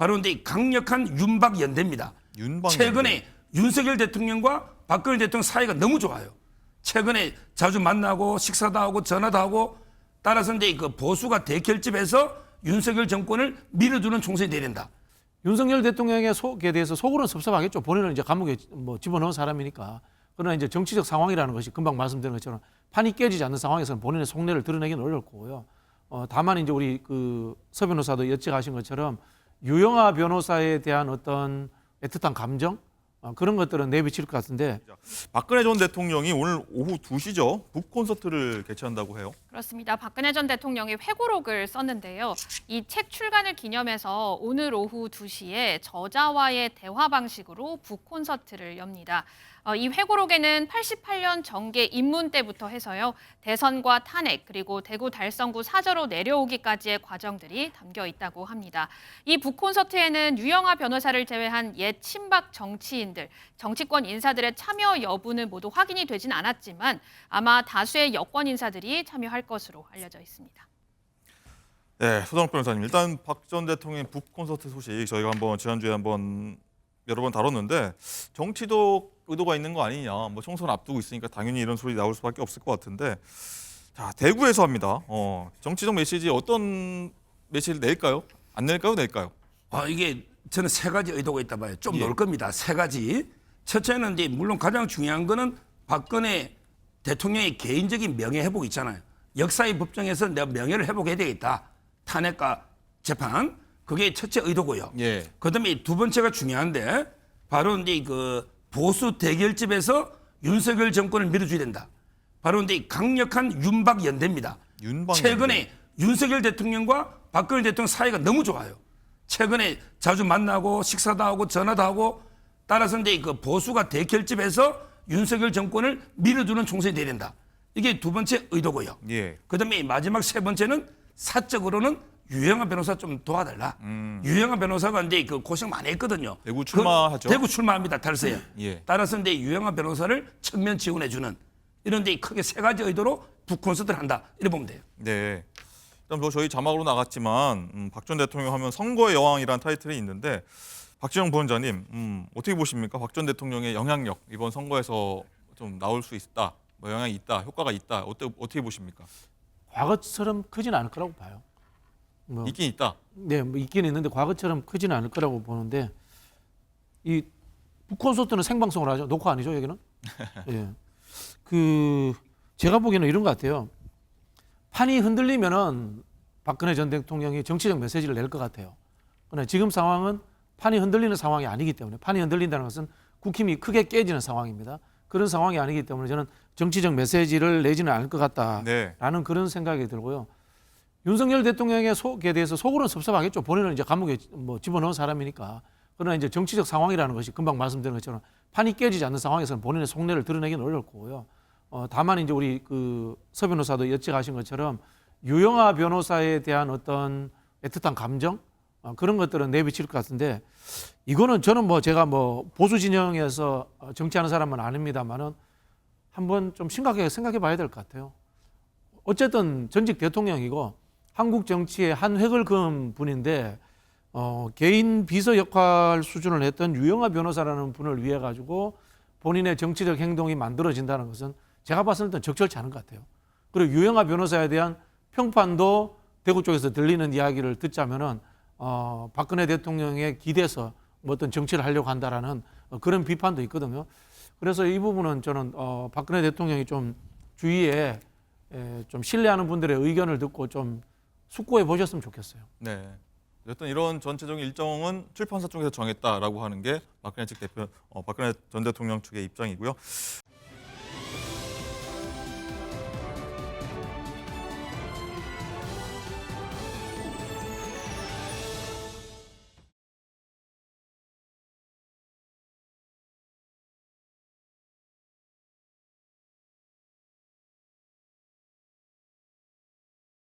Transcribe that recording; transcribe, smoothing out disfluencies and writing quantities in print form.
바로 근데 강력한 윤박 연대입니다. 최근에 윤석열 대통령과 박근혜 대통령 사이가 너무 좋아요. 최근에 자주 만나고 식사도 하고 전화도 하고 따라서 이제 그 보수가 대결집에서 윤석열 정권을 밀어주는 총선이 돼야 된다. 윤석열 대통령의 속에 대해서 속으로는 섭섭하겠죠. 본인은 이제 감옥에 집어넣은 사람이니까. 그러나 이제 정치적 상황이라는 것이 금방 말씀드린 것처럼 판이 깨지지 않는 상황에서는 본인의 속내를 드러내기는 어렵고요. 다만 이제 우리 서 변호사도 여쭤가신 것처럼 유영하 변호사에 대한 어떤 애틋한 감정 그런 것들은 내비칠 것 같은데 박근혜 전 대통령이 오늘 오후 2시죠. 북 콘서트를 개최한다고 해요. 그렇습니다. 박근혜 전 대통령이 회고록을 썼는데요. 이 책 출간을 기념해서 오늘 오후 2시에 저자와의 대화 방식으로 북 콘서트를 엽니다. 이 회고록에는 88년 정계 입문 때부터 해서요. 대선과 탄핵 그리고 대구 달성구 사저로 내려오기까지의 과정들이 담겨 있다고 합니다. 이 북콘서트에는 유영하 변호사를 제외한 옛 친박 정치인들, 정치권 인사들의 참여 여부는 모두 확인이 되진 않았지만 아마 다수의 여권 인사들이 참여할 것으로 알려져 있습니다. 네, 소장욱 변호사님. 일단 박 전 대통령의 북 콘서트 소식 저희가 지난주에 여러 번 다뤘는데 정치도 의도가 있는 거 아니냐. 총선 앞두고 있으니까 당연히 이런 소리 나올 수밖에 없을 것 같은데 자, 대구에서 합니다. 정치적 메시지 어떤 메시지를 낼까요? 안 낼까요? 낼까요? 이게 저는 세 가지 의도가 있다 봐요. 좀 넣을 겁니다. 세 가지. 첫째는 이제 물론 가장 중요한 거는 박근혜 대통령의 개인적인 명예 회복 있잖아요. 역사의 법정에서 내가 명예를 회복해야 되겠다. 탄핵과 재판. 그게 첫째 의도고요. 예. 그다음에 두 번째가 중요한데 바로 이제 그 보수 대결집에서 윤석열 정권을 밀어줘야 된다. 바로 이제 강력한 윤박 연대입니다. 최근에 윤석열 대통령과 박근혜 대통령 사이가 너무 좋아요. 최근에 자주 만나고 식사도 하고 전화도 하고 따라서 이제 그 보수가 대결집에서 윤석열 정권을 밀어주는 총선이 돼야 된다. 이게 두 번째 의도고요. 예. 그다음에 마지막 세 번째는 사적으로는 유영하 변호사 좀 도와달라. 유영하 변호사가 이제 그 고생 많이 했거든요. 대구 출마하죠. 대구 출마합니다. 탈세에. 예. 따라서 이제 유영하 변호사를 측면 지원해주는 이런 데 크게 세 가지 의도로 북 콘서트를 한다. 이렇게 보면 돼요. 네. 일단 저희 자막으로 나갔지만 박 전 대통령 하면 선거의 여왕이라는 타이틀이 있는데 박지영 부원장님 어떻게 보십니까? 박 전 대통령의 영향력 이번 선거에서 좀 나올 수 있다. 영향이 있다. 효과가 있다. 어떻게 보십니까? 과거처럼 크지는 않을 거라고 봐요. 있긴 있다. 네, 있긴 있는데 과거처럼 크지는 않을 거라고 보는데 이 북콘서트는 생방송을 하죠. 녹화 아니죠, 여기는? 예. 제가 보기에는 이런 것 같아요. 판이 흔들리면은 박근혜 전 대통령이 정치적 메시지를 낼 것 같아요. 그러나 지금 상황은 판이 흔들리는 상황이 아니기 때문에 판이 흔들린다는 것은 국힘이 크게 깨지는 상황입니다. 그런 상황이 아니기 때문에 저는 정치적 메시지를 내지는 않을 것 같다라는 그런 생각이 들고요. 윤석열 대통령의 속에 대해서 속으로는 섭섭하겠죠. 본인은 이제 감옥에 집어넣은 사람이니까. 그러나 이제 정치적 상황이라는 것이 금방 말씀드린 것처럼 판이 깨지지 않는 상황에서는 본인의 속내를 드러내기는 어렵고요. 다만 이제 우리 서 변호사도 여쭤가신 것처럼 유영하 변호사에 대한 어떤 애틋한 감정 그런 것들은 내비칠 것 같은데 이거는 저는 제가 보수 진영에서 정치하는 사람은 아닙니다만은 한번 좀 심각하게 생각해 봐야 될 것 같아요. 어쨌든 전직 대통령이고 한국 정치의 한 획을 그은 분인데 개인 비서 역할 수준을 했던 유영하 변호사라는 분을 위해 가지고 본인의 정치적 행동이 만들어진다는 것은 제가 봤을 때는 적절치 않은 것 같아요. 그리고 유영하 변호사에 대한 평판도 대구 쪽에서 들리는 이야기를 듣자면은 박근혜 대통령에 기대서 어떤 정치를 하려고 한다라는 그런 비판도 있거든요. 그래서 이 부분은 저는 박근혜 대통령이 좀 주위에 좀 신뢰하는 분들의 의견을 듣고 좀 숙고해 보셨으면 좋겠어요. 네. 어쨌든 이런 전체적인 일정은 출판사 쪽에서 정했다라고 하는 게 박근혜 전 대통령 측의 입장이고요.